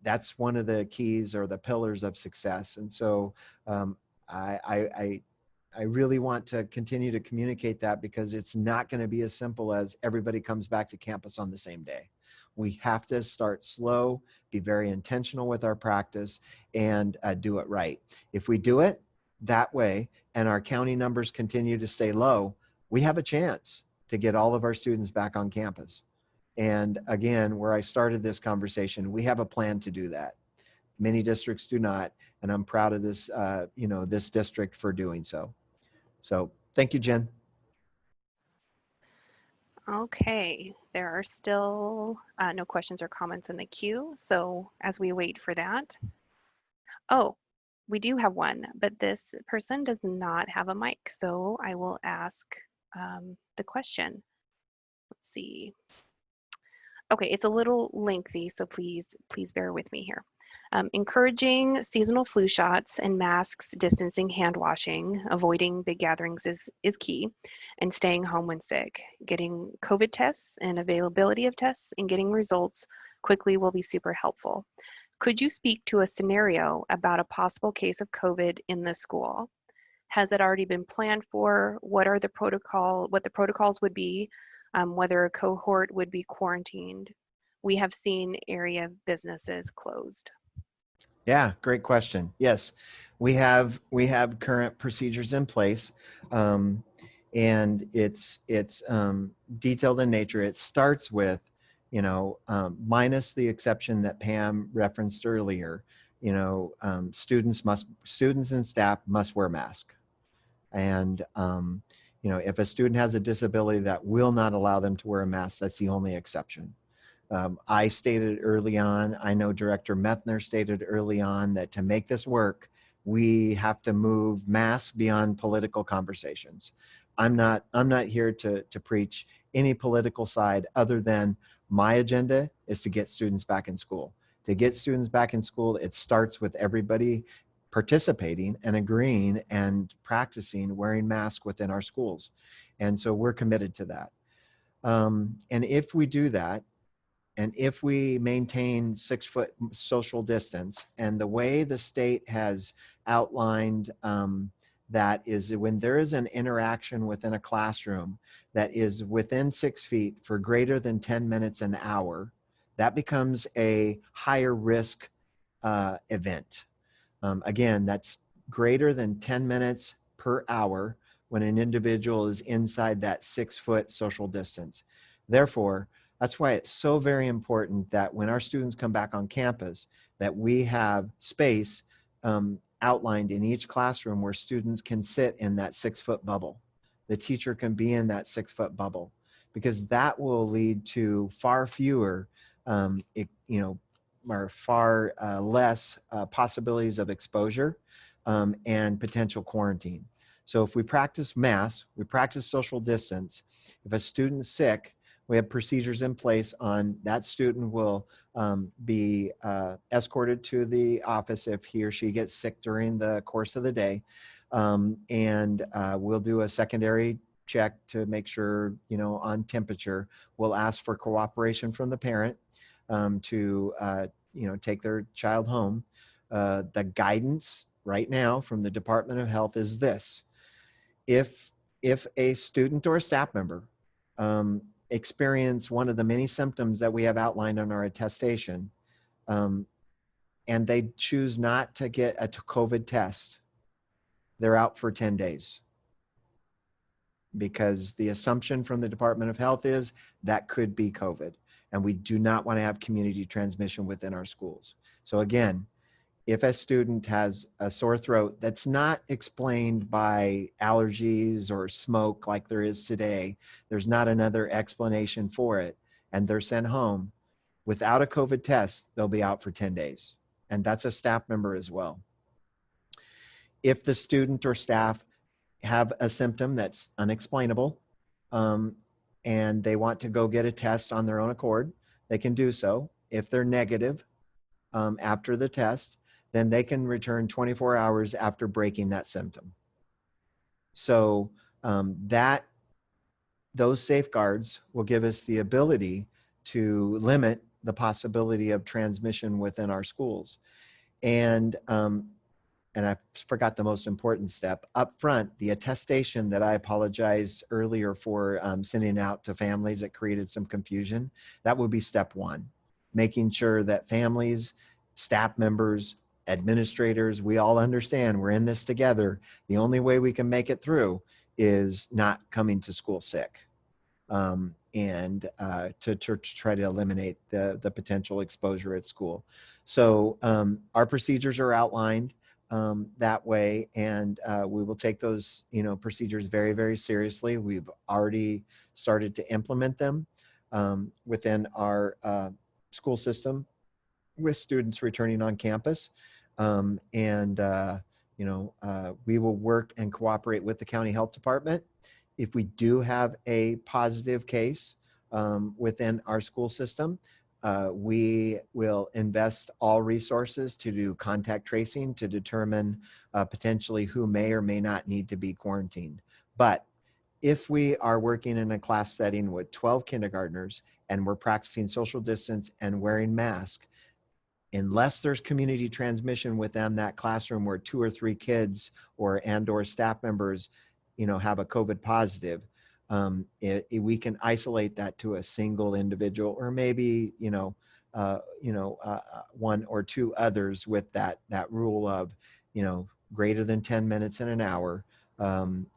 that's one of the keys or the pillars of success. And so I really want to continue to communicate that, because it's not going to be as simple as everybody comes back to campus on the same day. We have to start slow, be very intentional with our practice, and do it right. If we do it that way and our county numbers continue to stay low, we have a chance to get all of our students back on campus. And again, where I started this conversation, we have a plan to do that. Many districts do not, and I'm proud of this, this district for doing so. So thank you, Jen. Okay, there are still no questions or comments in the queue. So as we wait for that, oh, we do have one, but this person does not have a mic. So I will ask the question. Let's see. Okay, it's a little lengthy, so please bear with me here. Encouraging seasonal flu shots and masks, distancing, hand washing, avoiding big gatherings is key, and staying home when sick. Getting COVID tests and availability of tests and getting results quickly will be super helpful. Could you speak to a scenario about a possible case of COVID in the school? Has it already been planned for? What the protocols would be, whether a cohort would be quarantined? We have seen area businesses closed. Yeah, great question. Yes, we have current procedures in place, and it's detailed in nature. It starts with, minus the exception that Pam referenced earlier. Students and staff must wear masks, and if a student has a disability that will not allow them to wear a mask, that's the only exception. I stated early on, I know Director Methner stated early on that to make this work, we have to move masks beyond political conversations. I'm not here to preach any political side other than my agenda is to get students back in school. To get students back in school, it starts with everybody participating and agreeing and practicing wearing masks within our schools. And so we're committed to that. And if we do that, and if we maintain 6-foot social distance, and the way the state has outlined that is when there is an interaction within a classroom that is within 6 feet for greater than 10 minutes an hour, that becomes a higher risk event. Again, that's greater than 10 minutes per hour when an individual is inside that 6-foot social distance. Therefore, that's why it's so very important that when our students come back on campus, that we have space outlined in each classroom where students can sit in that 6-foot bubble. The teacher can be in that 6-foot bubble, because that will lead to far fewer, or far less possibilities of exposure and potential quarantine. So if we practice masks, we practice social distance. If a student's sick, we have procedures in place on that student will be escorted to the office if he or she gets sick during the course of the day. And we'll do a secondary check to make sure, on temperature. We'll ask for cooperation from the parent to, take their child home. The guidance right now from the Department of Health is this: if a student or a staff member experience one of the many symptoms that we have outlined on our attestation, and they choose not to get a COVID test, they're out for 10 days. Because the assumption from the Department of Health is that could be COVID, and we do not want to have community transmission within our schools. So again, if a student has a sore throat that's not explained by allergies or smoke like there is today, there's not another explanation for it, and they're sent home without a COVID test, they'll be out for 10 days. And that's a staff member as well. If the student or staff have a symptom that's unexplainable and they want to go get a test on their own accord, they can do so. If they're negative after the test, then they can return 24 hours after breaking that symptom. So those safeguards will give us the ability to limit the possibility of transmission within our schools. And I forgot the most important step up front, the attestation that I apologized earlier for sending out to families that created some confusion. That would be step one, making sure that families, staff members, administrators, we all understand we're in this together. The only way we can make it through is not coming to school sick, and to try to eliminate the potential exposure at school. So our procedures are outlined that way, and we will take those procedures very, very seriously. We've already started to implement them within our school system with students returning on campus. We will work and cooperate with the county health department. If we do have a positive case within our school system, we will invest all resources to do contact tracing to determine potentially who may or may not need to be quarantined. But if we are working in a class setting with 12 kindergartners and we're practicing social distance and wearing masks, unless there's community transmission within that classroom where 2 or 3 kids or staff members, have a COVID positive, we can isolate that to a single individual, or maybe, 1 or 2 others with that rule of, greater than 10 minutes in an hour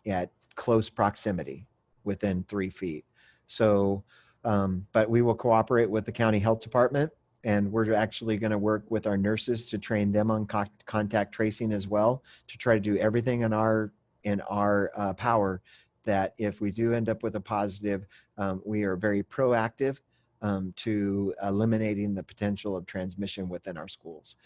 at close proximity within 3 feet. So, but we will cooperate with the county health department, and we're actually going to work with our nurses to train them on contact tracing as well, to try to do everything in our power, that if we do end up with a positive, we are very proactive to eliminating the potential of transmission within our schools.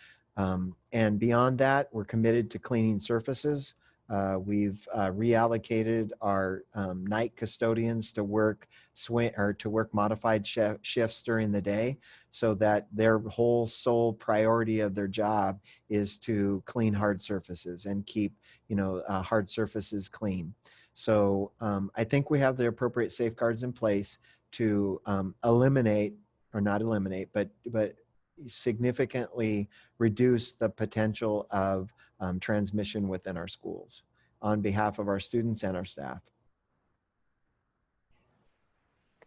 And beyond that, we're committed to cleaning surfaces. We've reallocated our night custodians to work modified shifts during the day, so that their whole sole priority of their job is to clean hard surfaces and keep hard surfaces clean. So I think we have the appropriate safeguards in place to eliminate, or not eliminate, but significantly reduce the potential of transmission within our schools on behalf of our students and our staff.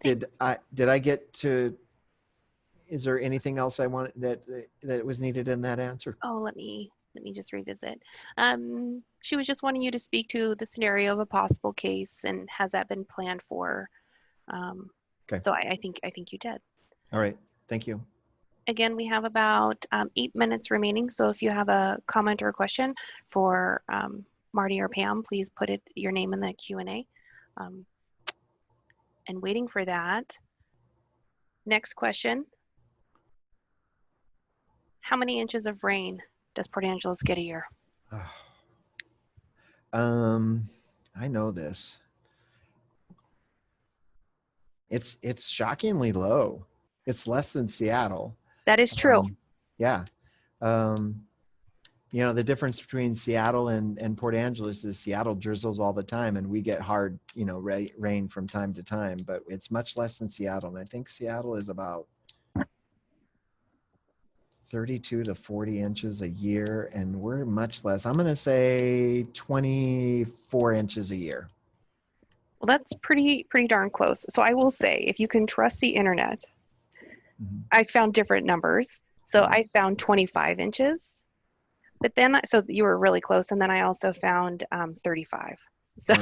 Did I get to, is there anything else I want that was needed in that answer? Oh, let me just revisit. She was just wanting you to speak to the scenario of a possible case, and has that been planned for? Okay. So I think you did. All right, thank you. Again, we have about 8 minutes remaining. So if you have a comment or a question for Marty or Pam, please put your name in the Q&A. And waiting for that. Next question. How many inches of rain does Port Angeles get a year? I know this. It's shockingly low. It's less than Seattle. That is true. Yeah. The difference between Seattle and Port Angeles is Seattle drizzles all the time, and we get hard, rain from time to time, but it's much less than Seattle. And I think Seattle is about 32 to 40 inches a year, and we're much less. I'm going to say 24 inches a year. Well, that's pretty darn close. So I will say, if you can trust the internet, I found different numbers. So I found 25 inches, but then, so you were really close. And then I also found 35. So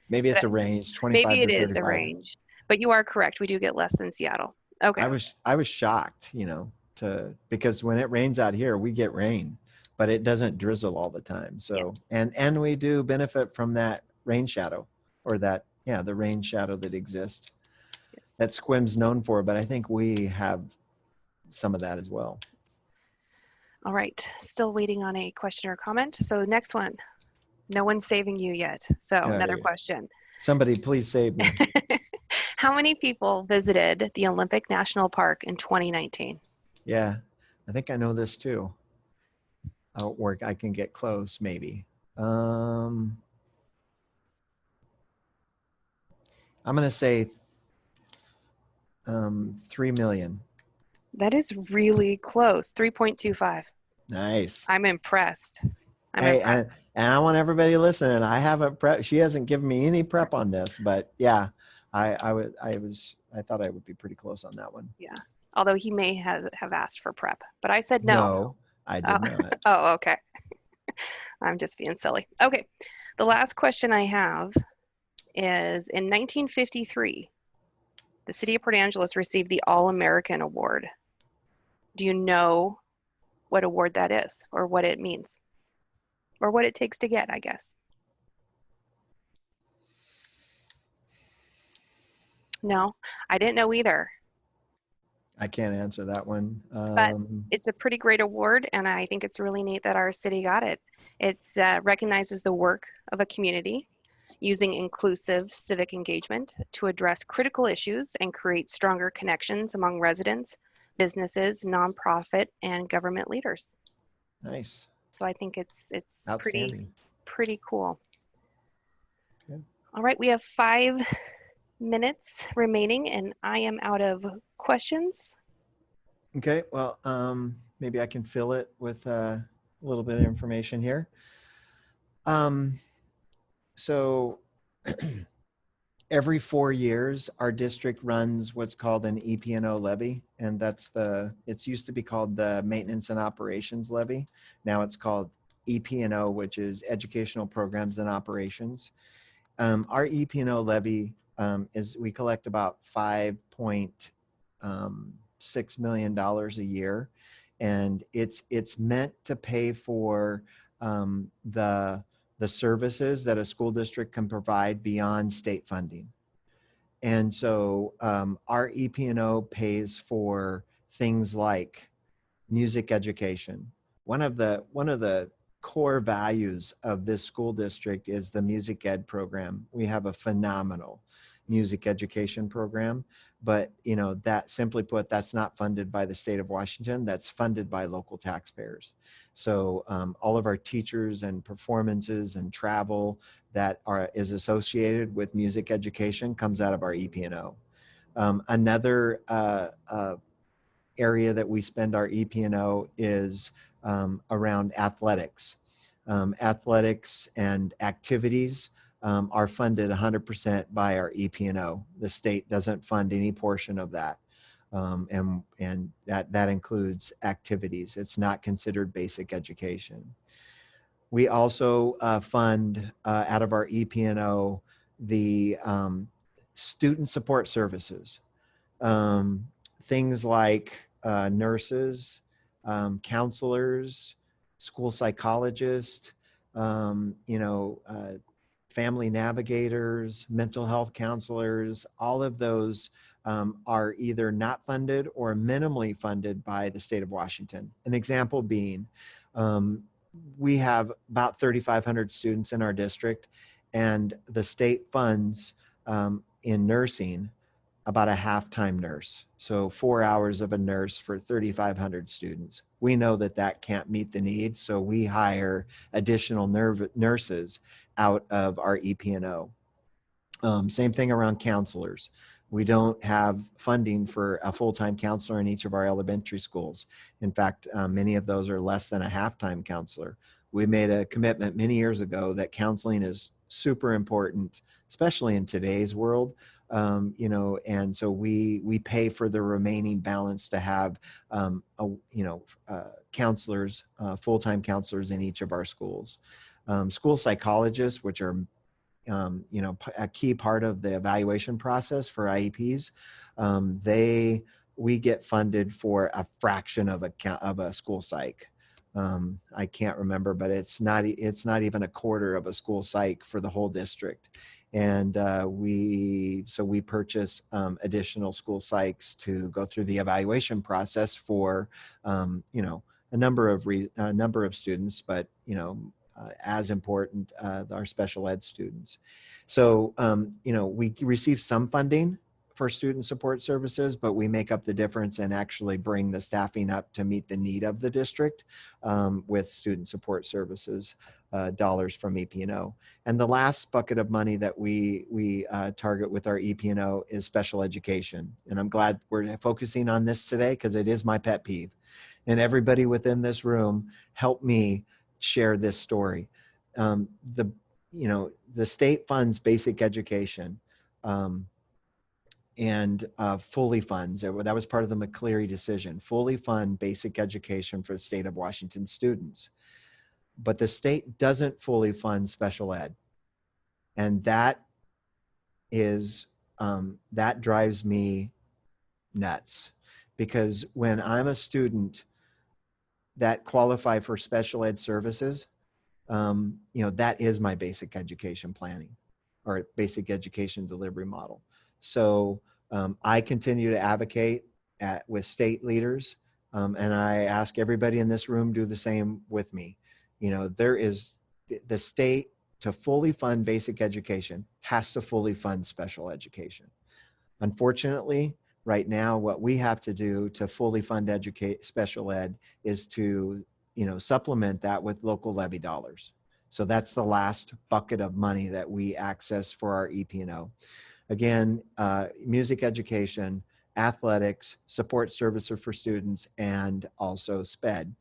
maybe it's a range, 25 maybe it to 35. is a range, but you are correct. We do get less than Seattle. Okay. I was shocked, because when it rains out here, we get rain, but it doesn't drizzle all the time. So, yeah. And we do benefit from that rain shadow, or the rain shadow that exists. Yes. That Squim's known for, but I think we have some of that as well. All right, still waiting on a question or comment. So next one, no one's saving you yet. So another question. Somebody please save me. How many people visited the Olympic National Park in 2019? Yeah, I think I know this too. Or I can get close, maybe. I'm going to say 3 million. That is really close. 3.25. Nice. I'm impressed. And I want everybody listening. I haven't prep. She hasn't given me any prep on this, but yeah, I thought I would be pretty close on that one. Yeah. Although he may have asked for prep, but I said no. No, I did not. Oh, okay. I'm just being silly. Okay. The last question I have is, in 1953, the city of Port Angeles received the All-American Award. Do you know what award that is, or what it means, or what it takes to get, I guess? No, I didn't know either. I can't answer that one. But it's a pretty great award, and I think it's really neat that our city got it. It recognizes the work of a community using inclusive civic engagement to address critical issues and create stronger connections among residents, businesses, nonprofit, and government leaders. Nice. So I think it's pretty cool. Yeah. All right, we have 5 minutes remaining, and I am out of questions. Okay, well, maybe I can fill it with a little bit of information here. So every 4 years, our district runs what's called an EP&O levy, and it's used to be called the Maintenance and Operations Levy. Now it's called EP&O, which is Educational Programs and Operations. Our EP&O levy we collect about $5.6 million a year, and it's meant to pay for the services that a school district can provide beyond state funding. And so our EP&O pays for things like music education. One of the core values of this school district is the music ed program. We have a phenomenal music education program, but that, simply put, that's not funded by the state of Washington. That's funded by local taxpayers. So all of our teachers and performances and travel that is associated with music education comes out of our EP&O. Another area that we spend our EP&O is around athletics. Athletics and activities are funded 100% by our EP&O. The state doesn't fund any portion of that. And that includes activities. It's not considered basic education. We also fund out of our EP&O the student support services. Things like nurses, counselors, school psychologists, family navigators, mental health counselors. All of those are either not funded or minimally funded by the state of Washington. An example being, we have about 3,500 students in our district, and the state funds in nursing about a half-time nurse. So 4 hours of a nurse for 3,500 students. We know that can't meet the need, so we hire additional nurses out of our EP&O. Same thing around counselors. We don't have funding for a full-time counselor in each of our elementary schools. In fact, many of those are less than a half-time counselor. We made a commitment many years ago that counseling is super important, especially in today's world. And so we pay for the remaining balance to have, counselors, full-time counselors in each of our schools. School psychologists, which are, a key part of the evaluation process for IEPs, we get funded for a fraction of a school psych. I can't remember, but it's not even a quarter of a school psych for the whole district. And we purchase additional school psychs to go through the evaluation process for a number of students, but as important, our special ed students. So we receive some funding for student support services, but we make up the difference and actually bring the staffing up to meet the need of the district with student support services dollars from EP&O. And the last bucket of money that we target with our EP&O is special education. And I'm glad we're focusing on this today because it is my pet peeve. And everybody within this room helped me share this story. The state funds basic education. And fully funds. That was part of the McCleary decision, fully fund basic education for the state of Washington students. But the state doesn't fully fund special ed. And that drives me nuts, because when I'm a student that qualify for special ed services, that is my basic education planning or basic education delivery model. So I continue to advocate with state leaders, and I ask everybody in this room do the same with me. The state, to fully fund basic education, has to fully fund special education. Unfortunately, right now, what we have to do to fully fund special ed is to supplement that with local levy dollars. So that's the last bucket of money that we access for our EP&O. Again, music education, athletics, support services for students, and also SPED.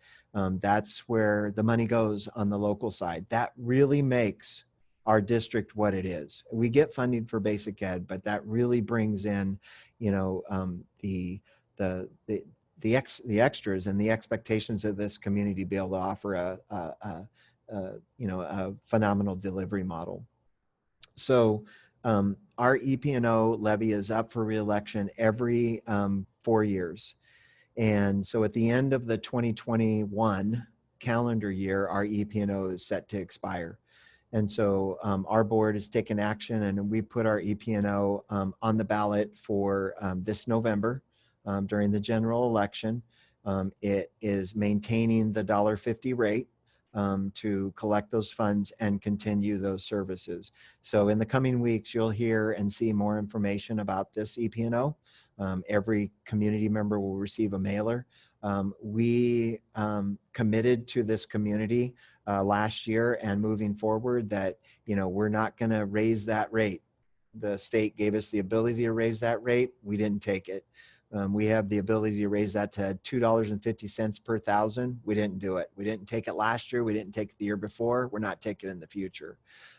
That's where the money goes on the local side. That really makes our district what it is. We get funding for basic ed, but that really brings in, you know, the extras and the expectations of this community to be able to offer a phenomenal delivery model. So our EP&O levy is up for reelection every 4 years. And so at the end of the 2021 calendar year, our EP&O is set to expire. And so our board has taken action, and we put our EP&O on the ballot for this November during the general election. It is maintaining the $1.50 rate to collect those funds and continue those services. So in the coming weeks, you'll hear and see more information about this EP&O. Every community member will receive a mailer. We committed to this community last year and moving forward that, you know, we're not going to raise that rate. The state gave us the ability to raise that rate. We didn't take it. We have the ability to raise that to $2.50 per thousand. We didn't do it. We didn't take it last year. We didn't take it the year before. We're not taking it in the future.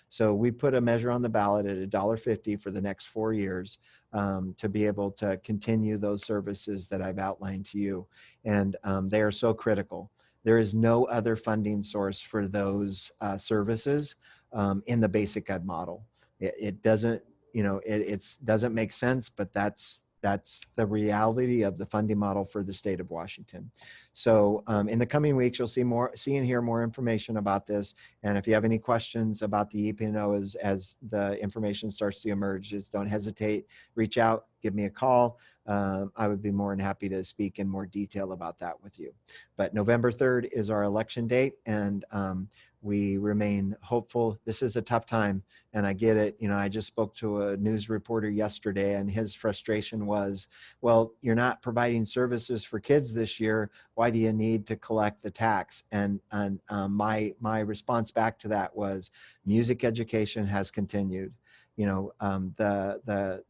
So we put a measure on the ballot at $1.50 for the next 4 years to be able to continue those services that I've outlined to you. And they are so critical. There is no other funding source for those services in the basic ed model. It doesn't, you know, it doesn't make sense, but that's the reality of the funding model for the state of Washington. So in the coming weeks, you'll see and hear more information about this. And if you have any questions about the EP&O as the information starts to emerge, just don't hesitate, reach out, give me a call. I would be more than happy to speak in more detail about that with you. But November 3rd is our election date, and we remain hopeful. This is a tough time, and I get it. You know, I just spoke to a news reporter yesterday, and his frustration was, well, you're not providing services for kids this year. Why do you need to collect the tax? And my response back to that was, music education has continued. You know, the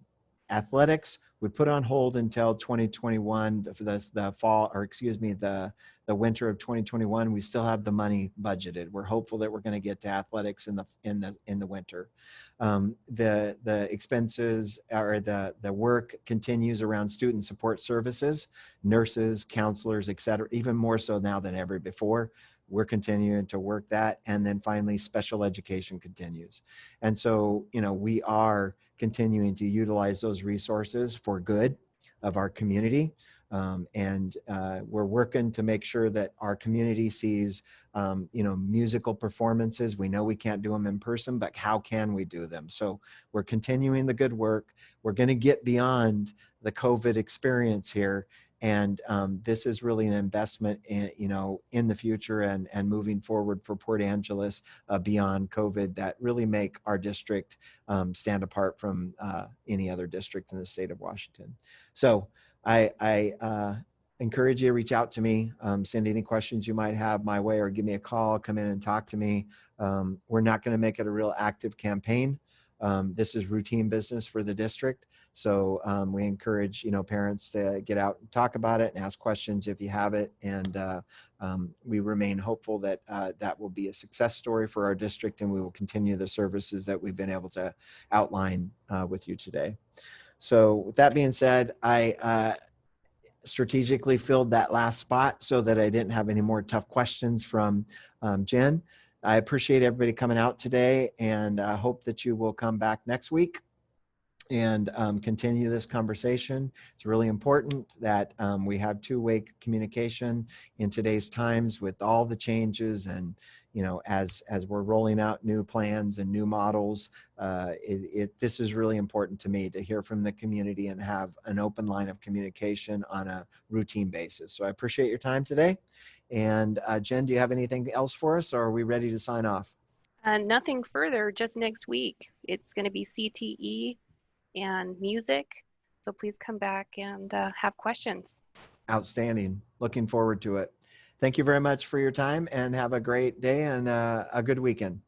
athletics we put on hold until 2021 for the fall, or excuse me, the winter of 2021. We still have the money budgeted. We're hopeful that we're going to get to athletics in the winter. The expenses or the work continues around student support services, nurses, counselors, et cetera, even more so now than ever before. We're continuing to work that. And then finally, special education continues. And so, you know, we are continuing to utilize those resources for good of our community. And we're working to make sure that our community sees, you know, musical performances. We know we can't do them in person, but how can we do them? So we're continuing the good work. We're going to get beyond the COVID experience here. And this is really an investment in, you know, in the future and moving forward for Port Angeles beyond COVID that really make our district stand apart from any other district in the state of Washington. So I encourage you to reach out to me, send any questions you might have my way, or give me a call, come in and talk to me. We're not going to make it a real active campaign. This is routine business for the district. So we encourage, you know, parents to get out and talk about it and ask questions if you have it. And we remain hopeful that that will be a success story for our district, and we will continue the services that we've been able to outline with you today. So with that being said, I strategically filled that last spot so that I didn't have any more tough questions from Jen. I appreciate everybody coming out today, and I hope that you will come back next week and continue this conversation. It's really important that we have two-way communication in today's times with all the changes, and you know, as we're rolling out new plans and new models, this is really important to me to hear from the community and have an open line of communication on a routine basis. So I appreciate your time today. And Jen, do you have anything else for us, or are we ready to sign off? Nothing further, just next week. It's going to be CTE and music. So please come back and have questions. Outstanding. Looking forward to it. Thank you very much for your time, and have a great day and a good weekend.